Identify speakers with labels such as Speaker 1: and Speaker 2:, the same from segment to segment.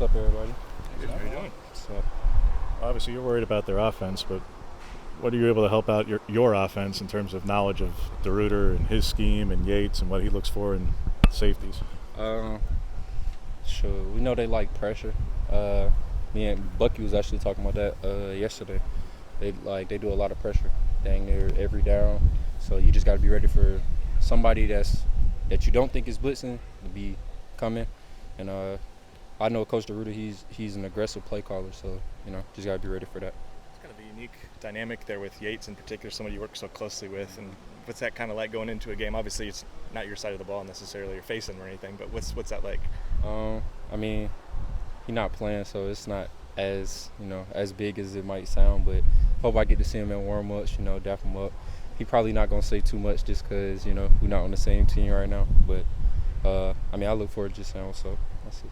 Speaker 1: What's up, everybody?
Speaker 2: Good. How are you doing?
Speaker 1: So,
Speaker 3: Obviously, you're worried about their offense, but what are you able to help out your offense in terms of knowledge of DeRuyter and his scheme and Yates and what he looks for in safeties?
Speaker 1: um, sure. We know they like pressure. Me and Bucky was actually talking about that yesterday. They do a lot of pressure, dang near every down. So you just got to be ready for somebody that you don't think is blitzing to be coming. And I know Coach DeRuyter, he's an aggressive play caller, so just got to be ready for that.
Speaker 2: It's kind of a unique dynamic there with Yates in particular, somebody you work so closely with. And what's that kind of like going into a game? Obviously, it's not your side of the ball necessarily you're facing or anything, but what's that like?
Speaker 1: I mean, he's not playing, so it's not as as big as it might sound. But hope I get to see him in warm-ups, dap him up. He probably not gonna say too much just because we're not on the same team right now. But I look forward to just saying what's up. That's it.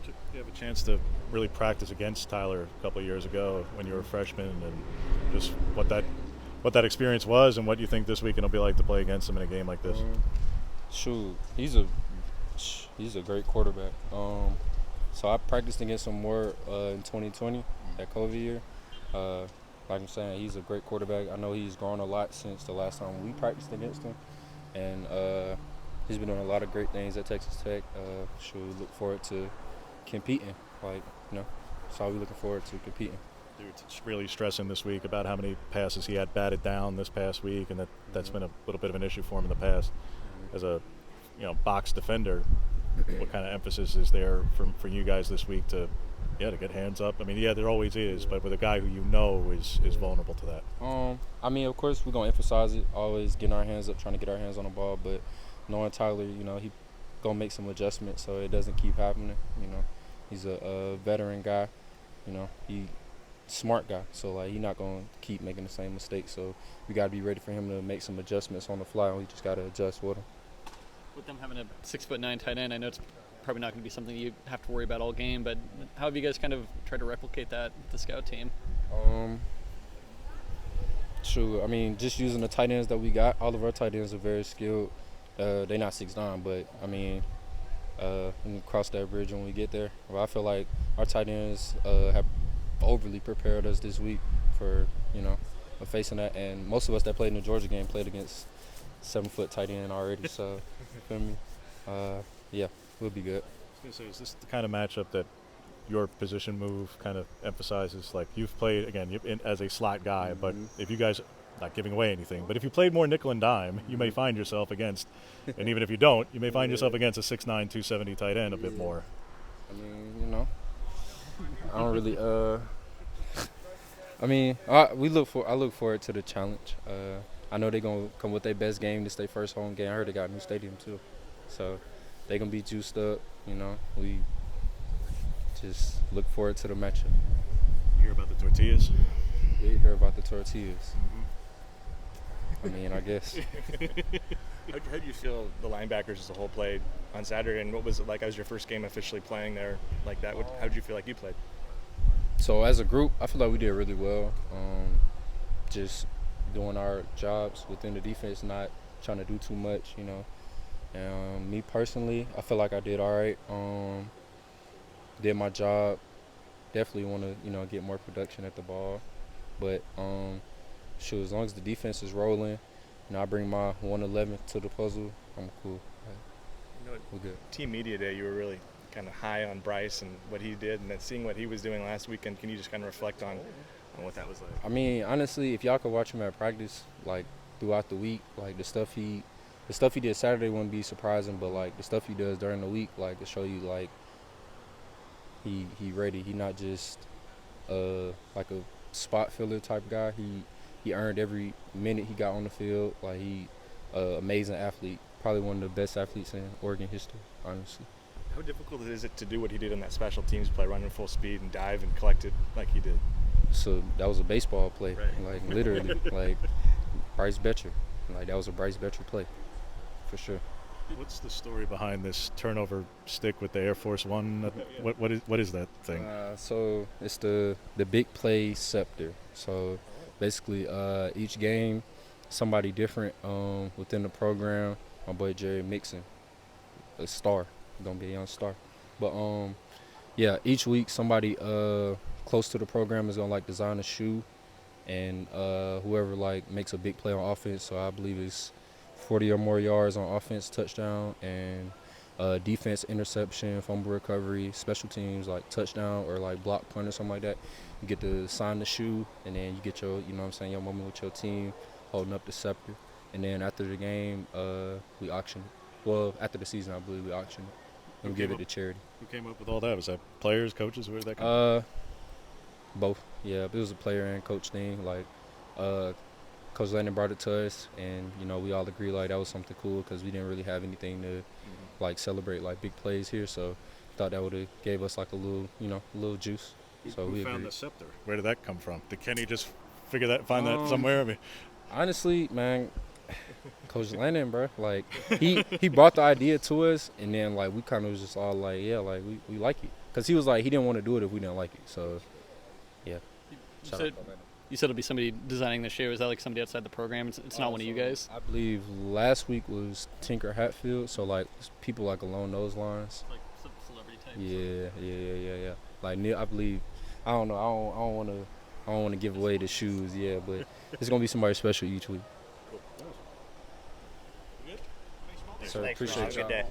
Speaker 3: Did you have a chance to really practice against Tyler a couple of years ago when you were a freshman, and just what that experience was, and what you think this weekend will be like to play against him in a game like this?
Speaker 1: Shoot, he's a great quarterback. So I practiced against him more in 2020, that COVID year. Like I'm saying, he's a great quarterback. I know he's grown a lot since the last time we practiced against him, and he's been doing a lot of great things at Texas Tech. Should look forward to competing. That's all we're looking forward to, competing.
Speaker 3: You're really stressing this week about how many passes he had batted down this past week, and that's been a little bit of an issue for him in the past. As a box defender, what kind of emphasis is there for you guys this week to get hands up? I mean, there always is, but with a guy who is vulnerable to that.
Speaker 1: Of course we're gonna emphasize it, always getting our hands up, trying to get our hands on the ball, but knowing Tyler, he gonna make some adjustments so it doesn't keep happening. He's a veteran guy. He smart guy, so he's not gonna keep making the same mistakes. So we gotta be ready for him to make some adjustments on the fly, and we just gotta adjust with him.
Speaker 4: With them having a 6'9" tight end, I know it's probably not going to be something you have to worry about all game, but how have you guys kind of tried to replicate that with the scout team?
Speaker 1: Sure. Just using the tight ends that we got, all of our tight ends are very skilled. They're not 6'9", but we can cross that bridge when we get there. Well, I feel like our tight ends have overly prepared us this week for facing that, and most of us that played in the Georgia game played against 7-foot tight end already, so you feel me? We'll be good.
Speaker 3: I was going to say, is this the kind of matchup that your position move kind of emphasizes? Like, you've played, again, as a slot guy, but if you guys, not giving away anything, but if you played more nickel and dime, you may find yourself against, and even if you don't, you may find yourself against a 6'9", 270 tight end a bit more.
Speaker 1: I don't really, I look forward to the challenge. I know they're going to come with their best game. This their first home game. I heard they got a new stadium, too. So they're going to be juiced up, We just look forward to the matchup.
Speaker 3: You hear about the tortillas?
Speaker 1: Yeah, you hear about the tortillas. I guess.
Speaker 2: How do you feel the linebackers as a whole played on Saturday, and what was it like as your first game officially playing there like that? How did you feel like you played?
Speaker 1: So as a group, I feel like we did really well. Just doing our jobs within the defense, not trying to do too much, And me personally, I feel like I did all right. Did my job. Definitely want to, get more production at the ball. But as long as the defense is rolling, I bring my 111 to the puzzle, I'm cool. We're good.
Speaker 2: Team Media Day, you were really kind of high on Bryce and what he did, and then seeing what he was doing last weekend, can you just kind of reflect on what that was like?
Speaker 1: Honestly, if y'all could watch him at practice, throughout the week, the stuff he did Saturday wouldn't be surprising, but the stuff he does during the week, to show you he ready. He not just a spot filler type guy. He earned every minute he got on the field. He amazing athlete, probably one of the best athletes in Oregon history, honestly.
Speaker 2: How difficult is it to do what he did on that special teams play, running full speed and dive and collect it like he did?
Speaker 1: So that was a baseball play,
Speaker 2: right.
Speaker 1: Literally, Bryce Betcher. That was a Bryce Betcher play, for sure.
Speaker 3: What's the story behind this turnover stick with the Air Force One? What is that thing?
Speaker 1: So it's the big play scepter. So basically, each game, somebody different within the program. My boy Jerry Mixon, a star, gonna be a young star. But Yeah, each week somebody close to the program is gonna like design a shoe, and whoever like makes a big play on offense. So I believe it's 40 or more yards on offense, touchdown, and defense, interception, fumble recovery, special teams like touchdown or like block punt or something like that. You get to sign the shoe, and then you get your, you know what I'm saying, your moment with your team, holding up the scepter. And then after the game, we auction it. Well, after the season, I believe we auction it and
Speaker 3: Who
Speaker 1: give
Speaker 3: came
Speaker 1: it to charity.
Speaker 3: Who came up with all that? Was that players, coaches? Where did that come
Speaker 1: Both. Yeah, it was a player and coach thing. Like, Coach Landon brought it to us, and you know we all agreed like that was something cool because we didn't really have anything to like celebrate like big plays here. So thought that would have gave us like a little, you know, a little juice. So
Speaker 3: Who
Speaker 1: we
Speaker 3: found
Speaker 1: agreed.
Speaker 3: the scepter? Where did that come from? Did Kenny just find that somewhere? I mean,
Speaker 1: Honestly, man, Coach Landon, bro, like he brought the idea to us, and then like we kind of was just all like, yeah, like we like it, cause he was like he didn't want to do it if we didn't like it. So yeah. Shout out to Landon.
Speaker 4: You said it'll be somebody designing the shoe. Is that like somebody outside the program? It's not one of you guys?
Speaker 1: I believe last week was Tinker Hatfield, so like people like along those lines.
Speaker 4: Like celebrity type.
Speaker 1: Yeah. Like Neil, I believe. I don't know. I don't want to give away the shoes. Yeah, but it's gonna be somebody special each week.
Speaker 3: Good.
Speaker 1: Sir,
Speaker 2: Thanks,
Speaker 1: appreciate
Speaker 2: Have a good
Speaker 1: y'all.
Speaker 2: day.